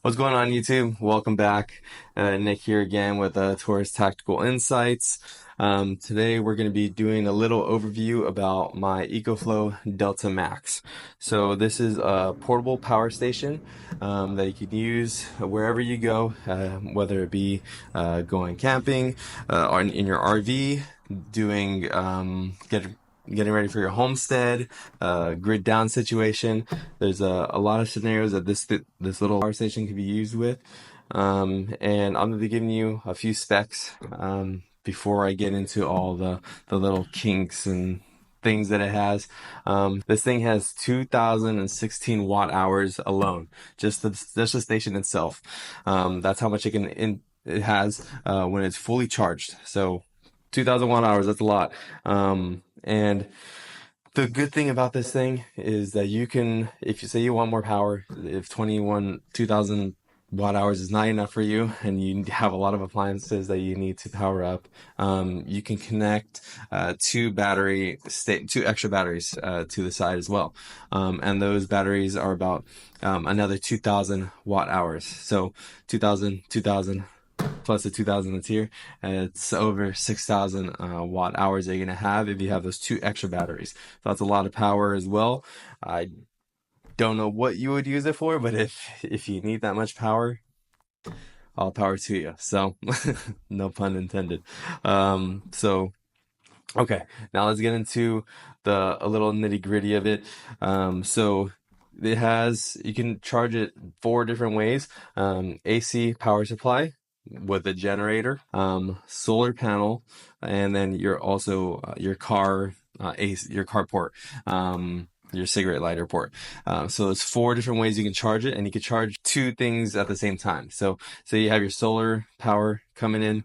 What's going on, YouTube? Welcome back. Nick here again with Taurus Tactical Insights. Today we're going to be doing a little overview about my Ecoflow Delta Max. So this is a portable power station that you can use wherever you go, whether it be going camping, or in your RV, doing getting ready for your homestead, grid down situation. There's a lot of scenarios that this little power station can be used with. And I'm going to be giving you a few specs before I get into all the little kinks and things that it has. This thing has 2016 watt hours alone, just the station itself. That's how much it has when it's fully charged. So 2000 watt hours, that's a lot. And the good thing about this thing is that you can, if you say you want more power, if 2000 watt hours is not enough for you and you have a lot of appliances that you need to power up, you can connect two extra batteries to the side as well. And those batteries are about another 2000 watt hours. So 2000 plus the 2000 that's here, and it's over 6000 watt hours that you're going to have if you have those two extra batteries. So that's a lot of power as well. I don't know what you would use it for, but if you need that much power, all power to you. So no pun intended. So okay, now let's get into a little nitty gritty of it. So you can charge it 4 different ways. AC power supply with a generator, solar panel, and then you're also your car your car port, your cigarette lighter port. So there's 4 different ways you can charge it, and you can charge 2 things at the same time. So you have your solar power coming in,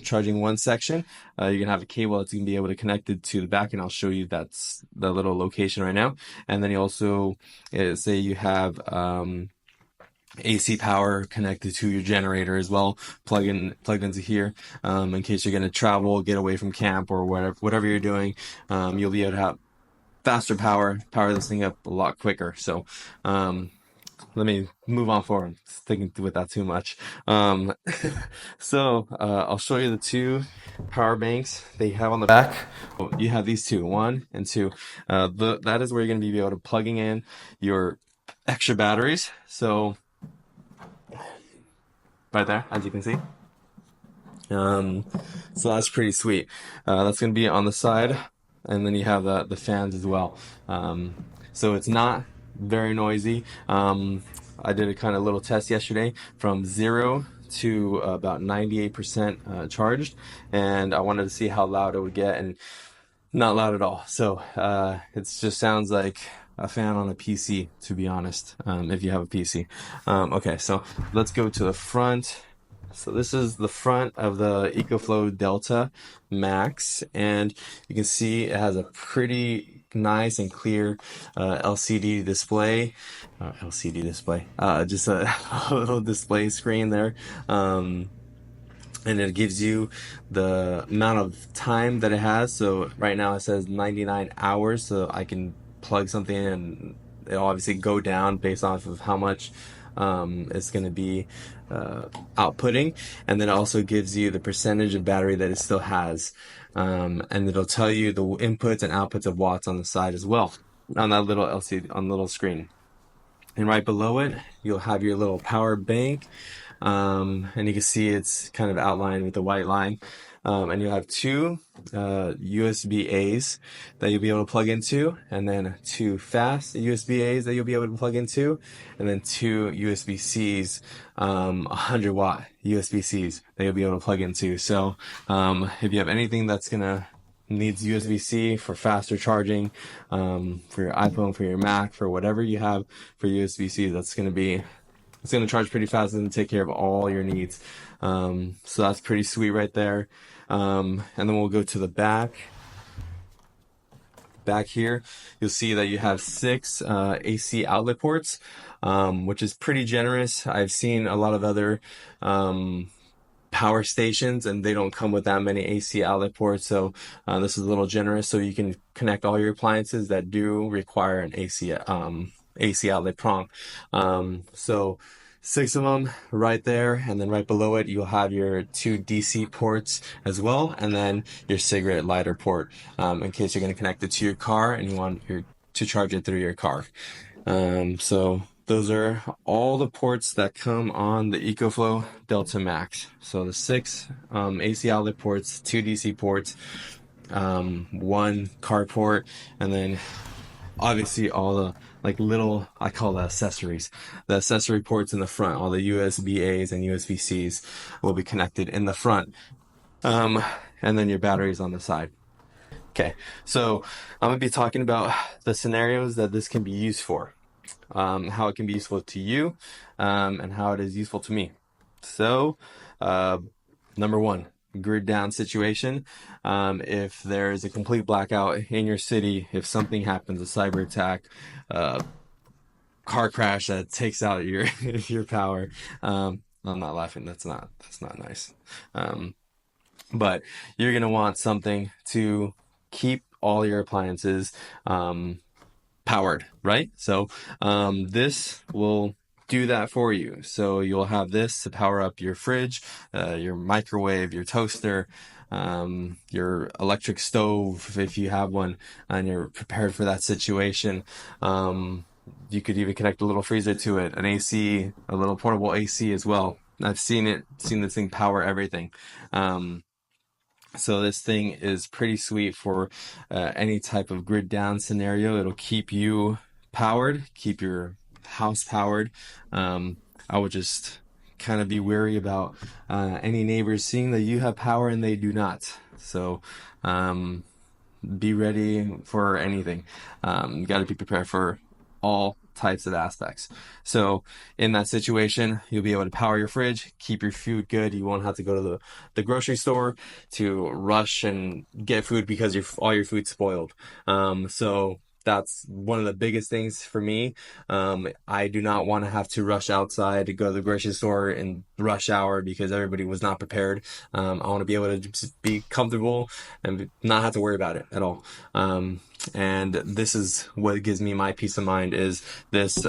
charging one section. You can have a cable that's going to be able to connect it to the back, and I'll show you that's the little location right now. And then you also say you have AC power connected to your generator as well, plugged into here, in case you're going to travel, get away from camp or whatever you're doing. You'll be able to have faster power this thing up a lot quicker. So let me move on forward, sticking with that too much. So I'll show you the 2 power banks they have on the back. You have these 2, 1 and 2. That is where you're going to be able to plugging in your extra batteries. So right there, as you can see. So that's pretty sweet. That's going to be on the side, and then you have the fans as well. So it's not very noisy. I did a kind of little test yesterday from 0 to about 98% charged, and I wanted to see how loud it would get, and not loud at all. So it just sounds like a fan on a PC, to be honest, if you have a PC. Okay, so let's go to the front. So this is the front of the Ecoflow Delta Max, and you can see it has a pretty nice and clear LCD display. Just a little display screen there. And it gives you the amount of time that it has. So right now it says 99 hours, so I can plug something in and it'll obviously go down based off of how much it's going to be outputting. And then it also gives you the percentage of battery that it still has. And it'll tell you the inputs and outputs of watts on the side as well, on that little LCD, on the little screen. And right below it, you'll have your little power bank. And you can see it's kind of outlined with the white line. And you'll have 2 USB-As that you'll be able to plug into, and then 2 fast USB-As that you'll be able to plug into, and then 2 USB-Cs, 100 watt USB-Cs that you'll be able to plug into. So if you have anything that's needs USB-C for faster charging, for your iPhone, for your Mac, for whatever you have for USB-C, it's going to charge pretty fast and take care of all your needs. So that's pretty sweet right there. And then we'll go to the back. Back here, you'll see that you have 6 AC outlet ports, which is pretty generous. I've seen a lot of other power stations and they don't come with that many AC outlet ports, so this is a little generous, so you can connect all your appliances that do require an AC outlet prong. So six of them right there, and then right below it you'll have your two DC ports as well, and then your cigarette lighter port, in case you're going to connect it to your car and you want to charge it through your car. So those are all the ports that come on the Ecoflow Delta Max. So the six AC outlet ports, two DC ports, one car port, and then obviously all the like little, I call the accessories, the accessory ports in the front, all the USB A's and USB C's will be connected in the front. Um, and then your batteries on the side. Okay, so I'm gonna be talking about the scenarios that this can be used for, how it can be useful to you, and how it is useful to me. So, uh, number one, grid down situation. If there is a complete blackout in your city, if something happens, a cyber attack, car crash that takes out your your power. I'm not laughing. That's not nice. Um, but you're gonna want something to keep all your appliances powered, right? So this will do that for you. So you'll have this to power up your fridge, your microwave, your toaster, your electric stove if you have one and you're prepared for that situation. You could even connect a little freezer to it, an AC, a little portable AC as well. I've seen this thing power everything. So this thing is pretty sweet for any type of grid down scenario. It'll keep you powered, keep your house powered. I would just kind of be wary about any neighbors seeing that you have power and they do not. So be ready for anything. You got to be prepared for all types of aspects. So in that situation, you'll be able to power your fridge, keep your food good. You won't have to go to the grocery store to rush and get food because all your food's spoiled. So that's one of the biggest things for me. I do not want to have to rush outside to go to the grocery store in rush hour because everybody was not prepared. I want to be able to just be comfortable and not have to worry about it at all. And this is what gives me my peace of mind is this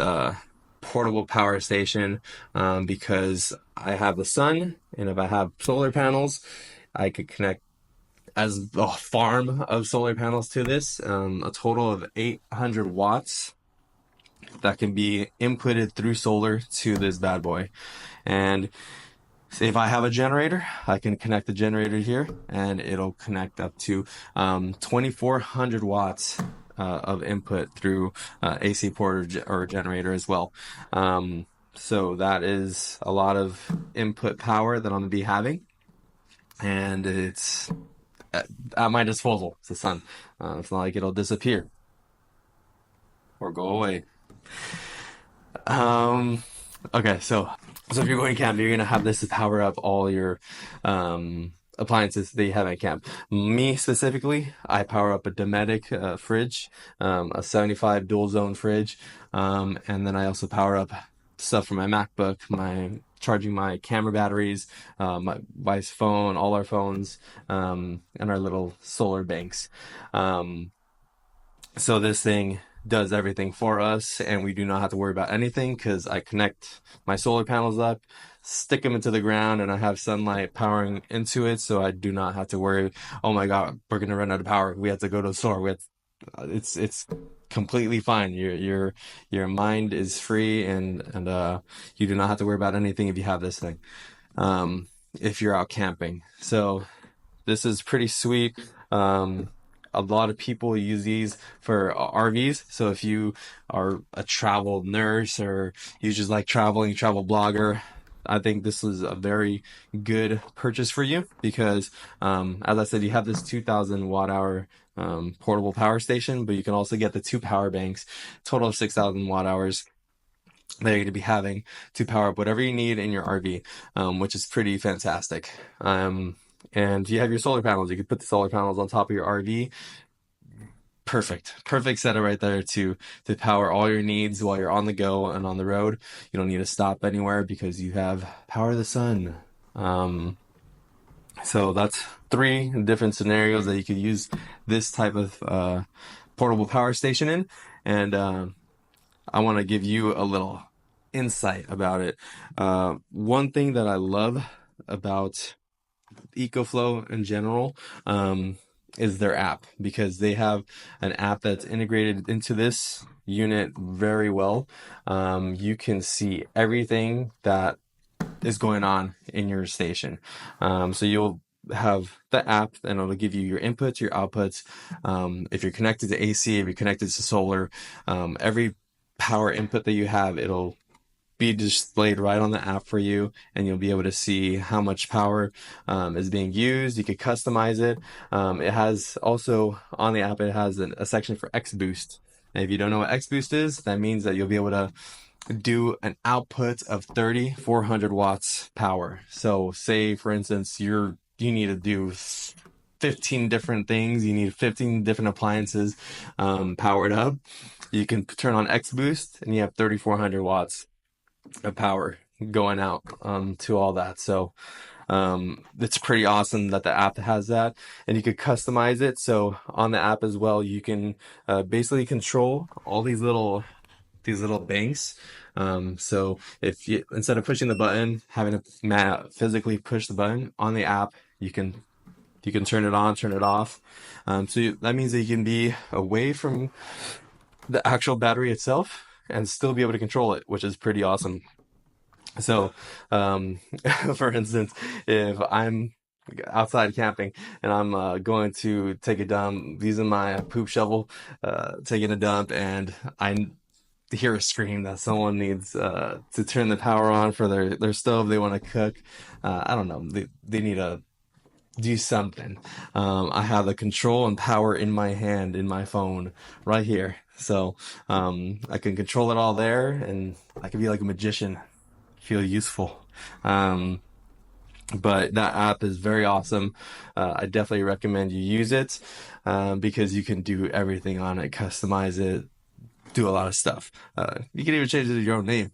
portable power station, because I have the sun, and if I have solar panels, I could connect as a farm of solar panels to this, a total of 800 watts that can be inputted through solar to this bad boy. And if I have a generator, I can connect the generator here and it'll connect up to 2,400 watts of input through AC port or generator as well. So that is a lot of input power that I'm going to be having. And it's at my disposal. It's the sun. It's not like it'll disappear or go away. Okay, so if you're going camping, you're gonna have this to power up all your appliances that you have at camp. Me specifically, I power up a Dometic fridge, a 75 dual zone fridge, and then I also power up stuff from my MacBook, charging my camera batteries, my wife's phone, all our phones, and our little solar banks. So this thing does everything for us, and we do not have to worry about anything because I connect my solar panels up, stick them into the ground, and I have sunlight powering into it, so I do not have to worry. Oh my God, we're gonna run out of power. We have to go to the store. It's completely fine. Your mind is free, and you do not have to worry about anything if you have this thing. If you're out camping, so this is pretty sweet. A lot of people use these for RVs. So if you are a travel nurse or you just like traveling, travel blogger, I think this is a very good purchase for you because, as I said, you have this 2,000 watt hour portable power station, but you can also get the two power banks, total of 6,000 watt hours that you're going to be having to power up whatever you need in your RV, which is pretty fantastic. And you have your solar panels. You can put the solar panels on top of your RV. Perfect setup right there to power all your needs while you're on the go and on the road. You don't need to stop anywhere because you have power of the sun. So that's three different scenarios that you could use this type of portable power station in. And I want to give you a little insight about it. One thing that I love about Ecoflow in general, is their app, because they have an app that's integrated into this unit very well. You can see everything that is going on in your station. So you'll have the app and it'll give you your inputs, your outputs. If you're connected to AC, if you're connected to solar, every power input that you have, it'll be displayed right on the app for you, and you'll be able to see how much power is being used. You could customize it. It has also on the app, it has a section for X Boost. And if you don't know what X Boost is, that means that you'll be able to do an output of 3,400 watts power. So say for instance, you need to do 15 different things. You need 15 different appliances powered up. You can turn on X Boost and you have 3,400 watts of power going out to all that. So it's pretty awesome that the app has that, and you could customize it. So on the app as well, you can basically control all these little banks. So if you, instead of pushing the button, having to physically push the button on the app, you can turn it on, turn it off. That means that you can be away from the actual battery itself and still be able to control it, which is pretty awesome. So, for instance, if I'm outside camping and I'm going to take a dump using my poop shovel, taking a dump, and I hear a scream that someone needs to turn the power on for their stove, they want to cook. I don't know. They need to do something. I have the control and power in my hand, in my phone, right here. So I can control it all there, and I can be like a magician, feel useful. Um, but that app is very awesome. I definitely recommend you use it because you can do everything on it, customize it, do a lot of stuff. You can even change it to your own name,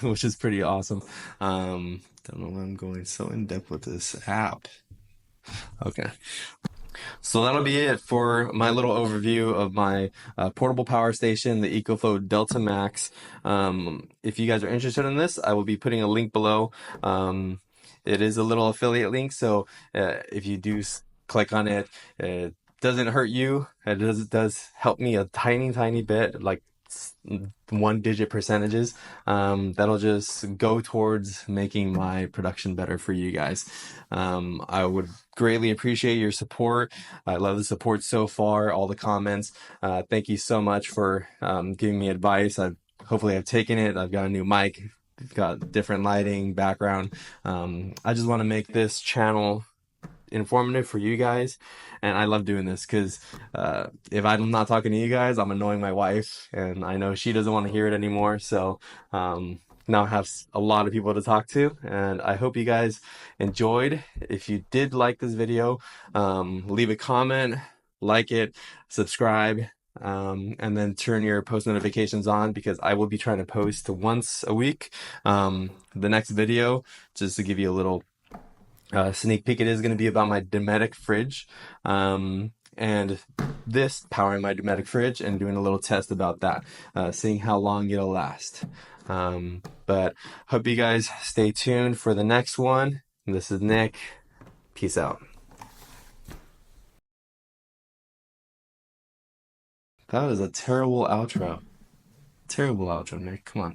which is pretty awesome. Don't know why I'm going so in depth with this app. Okay. So that'll be it for my little overview of my portable power station, the Ecoflow Delta Max. If you guys are interested in this, I will be putting a link below. It is a little affiliate link, so if you do click on it, it doesn't hurt you. It does help me a tiny, tiny bit, like 1 digit percentages. That'll just go towards making my production better for you guys. I would greatly appreciate your support. I love the support so far, all the comments. Thank you so much for giving me advice. Hopefully I've taken it. I've got a new mic, got different lighting, background. I just want to make this channel informative for you guys, and I love doing this because if I'm not talking to you guys, I'm annoying my wife, and I know she doesn't want to hear it anymore. So now I have a lot of people to talk to, and I hope you guys enjoyed. If you did like this video, leave a comment, like it, subscribe, and then turn your post notifications on, because I will be trying to post once a week. The next video, just to give you a little sneak peek, it is going to be about my Dometic fridge, and this powering my Dometic fridge and doing a little test about that, seeing how long it'll last. But hope you guys stay tuned for the next one. This is Nick. Peace out. That was a terrible outro. Terrible outro, Nick. Come on.